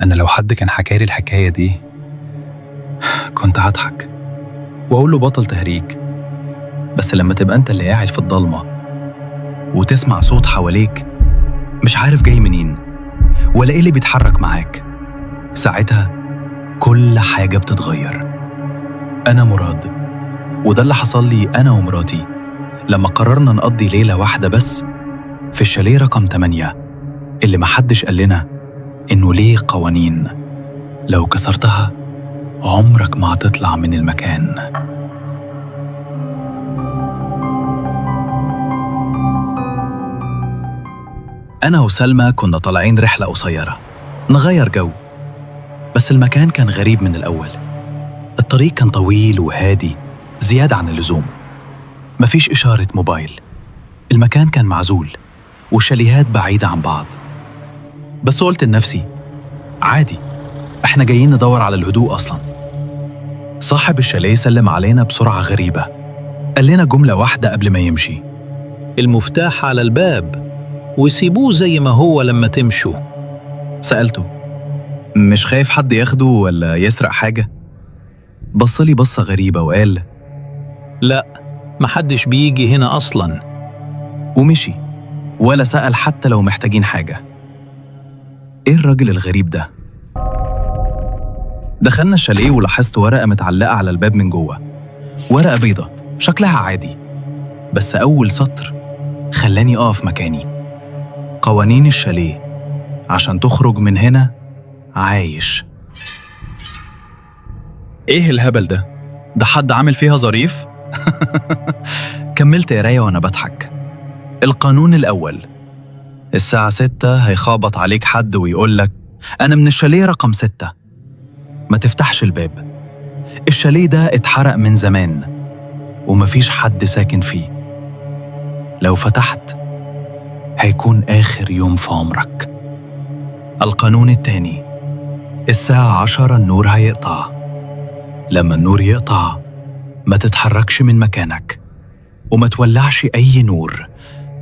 أنا لو حد كان حكالي الحكاية دي كنت هضحك وأقول له بطل تهريج. بس لما تبقى أنت اللي قاعد في الضلمة وتسمع صوت حواليك مش عارف جاي منين ولا إيه اللي بيتحرك معاك، ساعتها كل حاجة بتتغير. أنا مراد، وده اللي حصل لي أنا ومراتي لما قررنا نقضي ليلة واحدة بس في الشاليه رقم 8 اللي محدش قال لنا إنه ليه قوانين لو كسرتها عمرك ما هتطلع من المكان. أنا وسلمى كنا طالعين رحلة قصيرة نغير جو، بس المكان كان غريب من الأول. الطريق كان طويل وهادي زيادة عن اللزوم، مفيش إشارة موبايل، المكان كان معزول والشاليهات بعيدة عن بعض. بس قلت لنفسي عادي، احنا جايين ندور على الهدوء أصلا. صاحب الشاليه سلم علينا بسرعة غريبة، قال لنا جملة واحدة قبل ما يمشي: المفتاح على الباب وسيبوه زي ما هو لما تمشوا. سألته مش خايف حد ياخده ولا يسرق حاجة؟ بصلي بصة غريبة وقال لا، محدش بيجي هنا أصلا. ومشي ولا سأل حتى لو محتاجين حاجة. ايه الراجل الغريب ده؟ دخلنا الشاليه ولاحظت ورقة متعلقة على الباب من جوه، ورقة بيضة شكلها عادي، بس أول سطر خلاني أقف مكاني: قوانين الشاليه، عشان تخرج من هنا عايش. ايه الهبل ده؟ ده حد عامل فيها ظريف؟ كملت قراية وأنا بضحك. القانون الأول: الساعة 6 هيخابط عليك حد ويقولك أنا من الشاليه رقم 6، ما تفتحش الباب. الشاليه ده اتحرق من زمان ومفيش حد ساكن فيه، لو فتحت هيكون آخر يوم في عمرك. القانون التاني: الساعة 10 النور هيقطع، لما النور يقطع ما تتحركش من مكانك وما تولعش أي نور،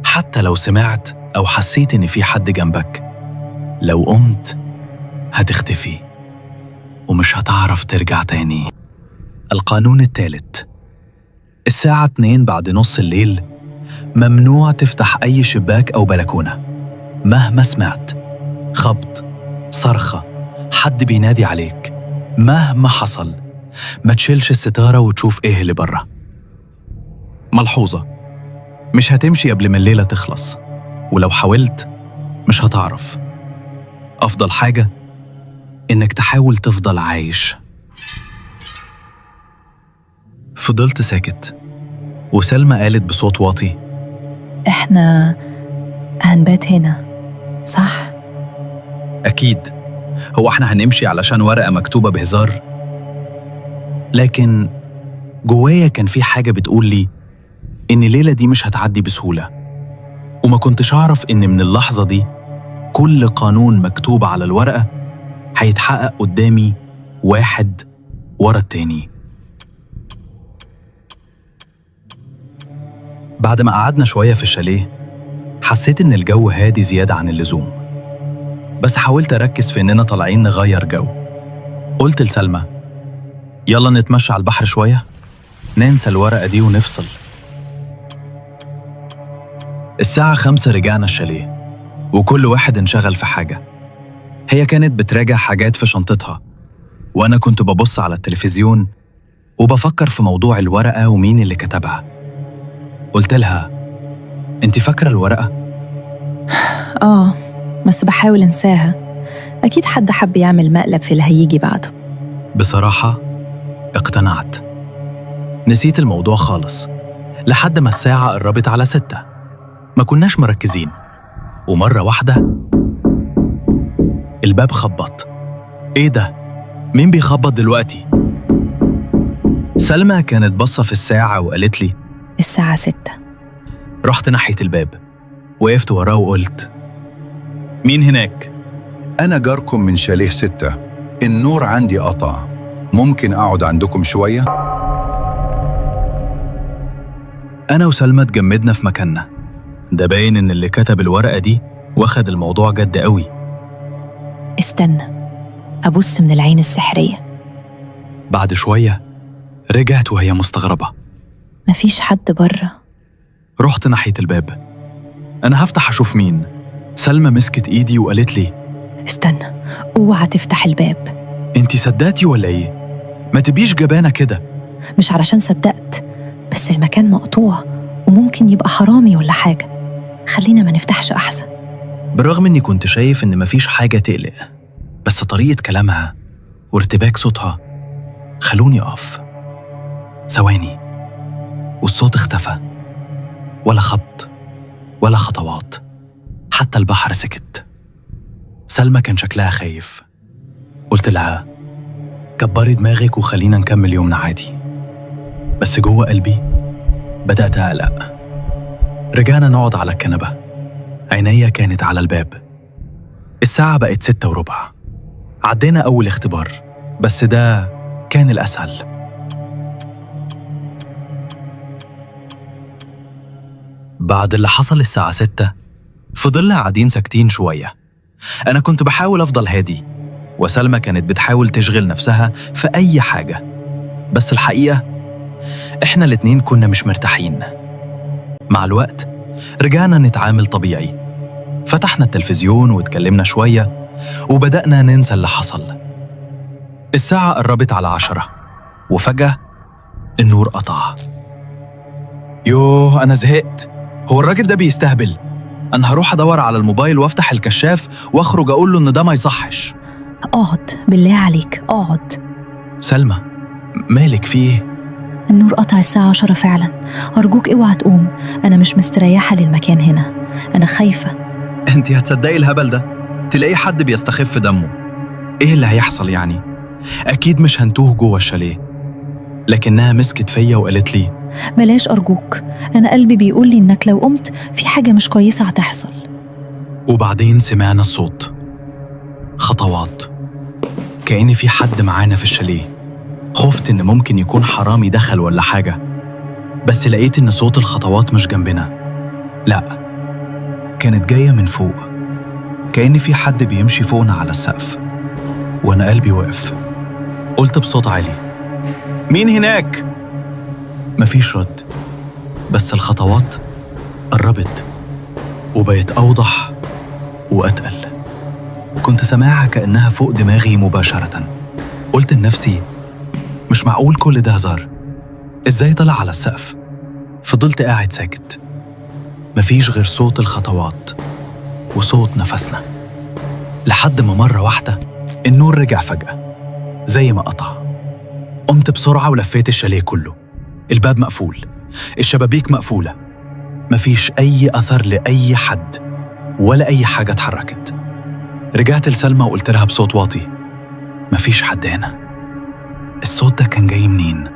حتى لو سمعت أو حسيت إن في حد جنبك. لو قمت هتختفي ومش هتعرف ترجع تاني. القانون الثالث: الساعة 2 بعد نص الليل ممنوع تفتح أي شباك أو بلكونة، مهما سمعت خبط، صرخة، حد بينادي عليك، مهما حصل ما تشيلش الستارة وتشوف إيه اللي برا. ملحوظة: مش هتمشي قبل ما الليلة تخلص، ولو حاولت مش هتعرف. أفضل حاجة إنك تحاول تفضل عايش. فضلت ساكت وسلمى قالت بصوت واطي: إحنا هنبات هنا صح؟ أكيد، هو احنا هنمشي علشان ورقة مكتوبة بهزار؟ لكن جوايا كان في حاجة بتقول لي إن الليلة دي مش هتعدي بسهولة، وما كنتش أعرف إن من اللحظة دي كل قانون مكتوب على الورقة هيتحقق قدامي واحد ورا التاني. بعد ما قعدنا شوية في الشاليه حسيت إن الجو هادي زيادة عن اللزوم، بس حاولت أركز في إننا طالعين نغير جو. قلت لسلمى يلا نتمشى على البحر شوية، ننسى الورقة دي ونفصل. الساعة 5 رجعنا الشاليه وكل واحد انشغل في حاجة. هي كانت بتراجع حاجات في شنطتها، وأنا كنت ببص على التلفزيون وبفكر في موضوع الورقة ومين اللي كتبها. قلت لها انت فاكرة الورقة؟ بس بحاول انساها، أكيد حد حب يعمل مقلب في اللي هيجي بعده. بصراحة اقتنعت، نسيت الموضوع خالص لحد ما الساعة قربت على 6. ما كناش مركزين، ومرة واحدة الباب خبط. ايه ده؟ مين بيخبط دلوقتي؟ سلمى كانت بصة في الساعة وقالت لي الساعة 6. رحت ناحية الباب، وقفت وراه وقلت مين هناك؟ أنا جاركم من شاليه 6، النور عندي قطع، ممكن أقعد عندكم شوية؟ أنا وسلمى اتجمدنا في مكاننا. ده باين إن اللي كتب الورقة دي واخد الموضوع جد قوي. استنى، أبص من العين السحرية. بعد شوية رجعت وهي مستغربة. مفيش حد بره. رحت ناحية الباب. أنا هفتح أشوف مين. سلمى مسكت إيدي وقالت لي: استنى، اوعى تفتح الباب. أنتي صدقتي ولا إيه؟ ما تبيش جبانة كده. مش علشان صدقت، بس المكان مقطوع وممكن يبقى حرامي ولا حاجة. خلينا ما نفتحش أحسن. بالرغم إني كنت شايف إن مفيش حاجة تقلق، بس طريقة كلامها وارتباك صوتها خلوني أقف. ثواني والصوت اختفى، ولا خبط ولا خطوات، حتى البحر سكت. سلمى كان شكلها خايف. قلت لها: كبري دماغك وخلينا نكمل يومنا عادي. بس جوه قلبي بدأت أقلق. رجعنا نقعد على الكنبة. عينيا كانت على الباب. الساعة بقت 6:15. عدينا أول اختبار، بس ده كان الأسهل. بعد اللي حصل الساعة 6 فضلنا قاعدين ساكتين شوية. أنا كنت بحاول أفضل هادي، وسلمى كانت بتحاول تشغل نفسها في أي حاجة، بس الحقيقة إحنا الاتنين كنا مش مرتاحين. مع الوقت رجعنا نتعامل طبيعي. فتحنا التلفزيون واتكلمنا شوية وبدأنا ننسى اللي حصل. الساعة قربت على 10 وفجأة النور قطع. يوه، أنا زهقت. هو الراجل ده بيستهبل. أنا هروح أدور على الموبايل وافتح الكشاف واخرج أقول له إن ده ما يصحش. اقعد بالله عليك، اقعد. سلمى، مالك فيه؟ النور قطع الساعة 10 فعلا. أرجوك اوعى تقوم، أنا مش مستريحة للمكان هنا، أنا خايفة. أنتي هتصدقي الهبل ده؟ تلاقي حد بيستخف دمه. إيه اللي هيحصل يعني؟ أكيد مش هنتوه جوه الشاليه. لكنها مسكت فيا وقالت لي: بلاش أرجوك، أنا قلبي بيقول لي إنك لو قمت في حاجة مش كويسة هتحصل. وبعدين سمعنا الصوت، خطوات، كأن في حد معانا في الشاليه. خفت إن ممكن يكون حرامي دخل ولا حاجة، بس لقيت إن صوت الخطوات مش جنبنا، لأ، كانت جاية من فوق، كأن في حد بيمشي فوقنا على السقف. وأنا قلبي وقف. قلت بصوت عالي: مين هناك؟ مفيش رد، بس الخطوات قربت وبقت أوضح وأتقل. كنت سامعها كأنها فوق دماغي مباشرة. قلت لنفسي: مش معقول كل ده هزار. إزاي طلع على السقف؟ فضلت قاعد ساكت. مفيش غير صوت الخطوات وصوت نفسنا، لحد ما مرة واحدة النور رجع فجأة زي ما قطع. قمت بسرعة ولفيت الشاليه كله. الباب مقفول، الشبابيك مقفولة، مفيش أي أثر لأي حد ولا أي حاجة اتحركت. رجعت لسلمى وقلت لها بصوت واطي: مفيش حد هنا. الصوت ده كان جاي منين؟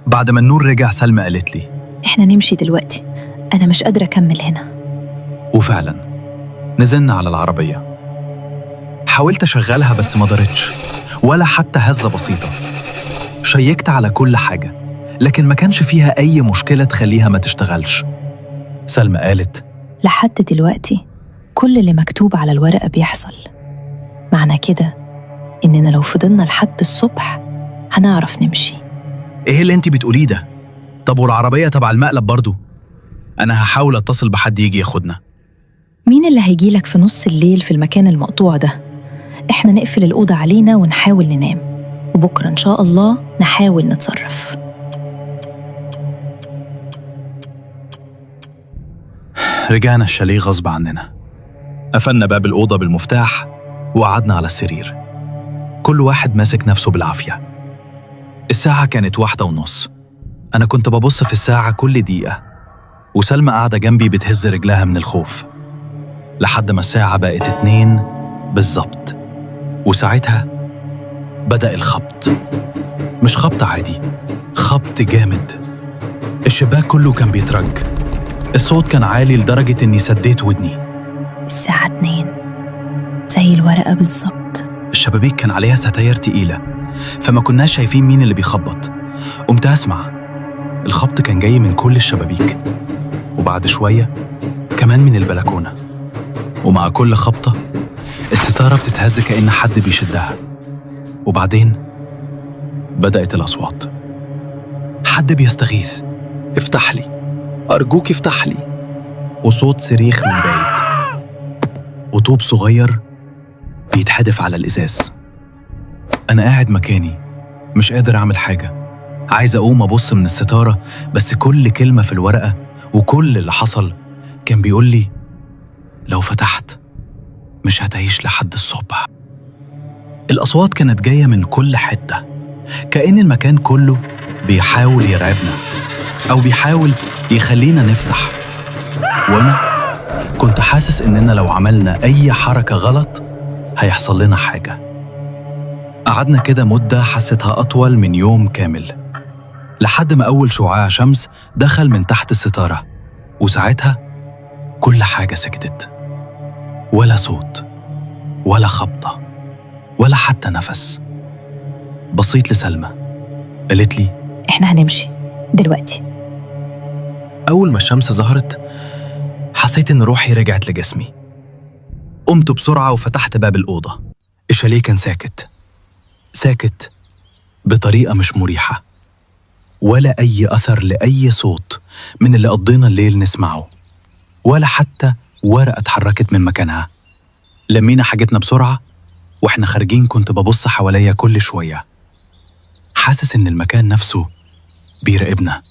بعد ما النور رجع سلمى قالت لي: إحنا نمشي دلوقتي، أنا مش قادرة أكمل هنا. وفعلا نزلنا على العربية. حاولت أشغلها بس ما دارتش، ولا حتى هزة بسيطة. شيكت على كل حاجة، لكن ما كانش فيها أي مشكلة تخليها ما تشتغلش. سلمى قالت: لحد دلوقتي كل اللي مكتوب على الورقة بيحصل. معنى كده إننا لو فضلنا لحد الصبح هنعرف نمشي. إيه اللي أنت بتقوليه ده؟ طب والعربية تبع المقلب برضو؟ أنا هحاول أتصل بحد يجي ياخدنا. مين اللي هيجيلك في نص الليل في المكان المقطوع ده؟ إحنا نقفل الأوضة علينا ونحاول ننام، وبكرة إن شاء الله نحاول نتصرف. رجعنا الشاليه غصب عننا. قفلنا باب الأوضة بالمفتاح وقعدنا على السرير، كل واحد ماسك نفسه بالعافية. الساعة كانت 1:30. أنا كنت ببص في الساعة كل دقيقة، وسلمى قاعدة جنبي بتهز رجلها من الخوف، لحد ما الساعة بقت 2 بالظبط. وساعتها بدأ الخبط. مش خبط عادي، خبط جامد. الشباك كله كان بيترج. الصوت كان عالي لدرجة إني سديت ودني. الساعة 2 زي الورقة بالظبط. الشبابيك كان عليها ستاير تقيلة، فما كناش شايفين مين اللي بيخبط. قمت أسمع الخبط كان جاي من كل الشبابيك، وبعد شوية كمان من البلكونة. ومع كل خبطة الستارة بتتهز كأن حد بيشدها، وبعدين بدأت الأصوات. حد بيستغيث: افتح لي، أرجوك افتح لي. وصوت صريخ من بعيد، وطوب صغير بيتحدف على الإزاز. أنا قاعد مكاني مش قادر أعمل حاجة، عايز أقوم أبص من الستارة، بس كل كلمة في الورقة وكل اللي حصل كان بيقول لي: لو فتحت مش هتعيش لحد الصبح. الأصوات كانت جاية من كل حتة، كأن المكان كله بيحاول يرعبنا أو بيحاول يخلينا نفتح. وأنا كنت حاسس إننا لو عملنا أي حركة غلط هيحصل لنا حاجة. قعدنا كده مدة حسيتها أطول من يوم كامل، لحد ما أول شعاع شمس دخل من تحت الستارة، وساعتها كل حاجة سكتت. ولا صوت ولا خبطة ولا حتى نفس. بصيت لسلمى، قالت لي: إحنا هنمشي دلوقتي. أول ما الشمس ظهرت حسيت إن روحي رجعت لجسمي. قمت بسرعة وفتحت باب الأوضة. الشاليه كان ساكت، ساكت بطريقة مش مريحة، ولا أي أثر لأي صوت من اللي قضينا الليل نسمعه، ولا حتى ورقة اتحركت من مكانها. لمينا حاجتنا بسرعة، وإحنا خارجين كنت ببص حواليا كل شوية، حاسس إن المكان نفسه بيراقبنا.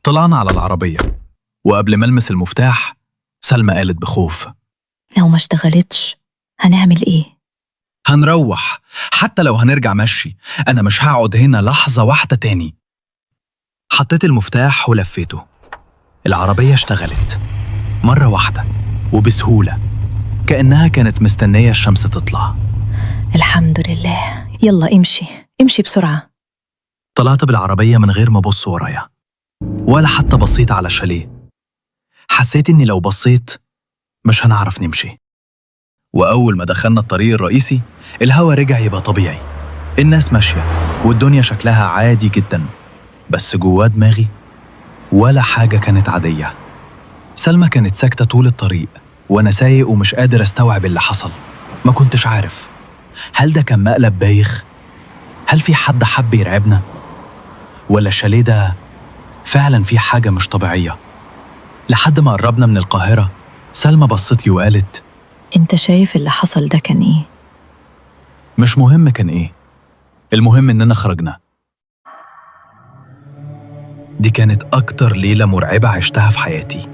طلعنا على العربية، وقبل ما ألمس المفتاح سلمى قالت بخوف: لو ما اشتغلتش هنعمل إيه؟ هنروح، حتى لو هنرجع مشي، أنا مش هقعد هنا لحظة واحدة تاني. حطيت المفتاح ولفيته. العربية اشتغلت مرة واحدة وبسهولة، كأنها كانت مستنية الشمس تطلع. الحمد لله. يلا امشي امشي بسرعة. طلعت بالعربية من غير ما أبص ورايا، ولا حتى بصيت على الشاليه. حسيت إني لو بصيت مش هنعرف نمشي. وأول ما دخلنا الطريق الرئيسي الهوا رجع يبقى طبيعي، الناس ماشية والدنيا شكلها عادي جدا، بس جوا دماغي ولا حاجة كانت عادية. سلمى كانت ساكتة طول الطريق، وأنا سايق ومش قادر أستوعب اللي حصل. ما كنتش عارف، هل ده كان مقلب بايخ؟ هل في حد حب يرعبنا؟ ولا الشاليه ده فعلا في حاجة مش طبيعية؟ لحد ما قربنا من القاهرة سلمى بصت لي وقالت: انت شايف اللي حصل ده كان ايه؟ مش مهم كان ايه، المهم اننا خرجنا. دي كانت اكتر ليلة مرعبة عشتها في حياتي.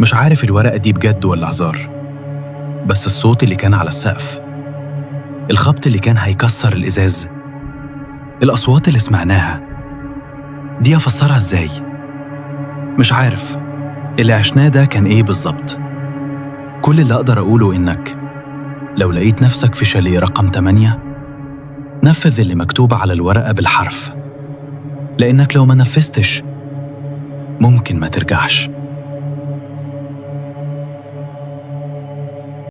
مش عارف الورقة دي بجد ولا هزار، بس الصوت اللي كان على السقف، الخبط اللي كان هيكسر الإزاز، الأصوات اللي سمعناها، دي أفسرها إزاي؟ مش عارف اللي عشناه ده كان إيه بالظبط. كل اللي أقدر أقوله إنك لو لقيت نفسك في شاليه رقم 8 نفذ اللي مكتوب على الورقة بالحرف، لأنك لو ما نفذتش ممكن ما ترجعش.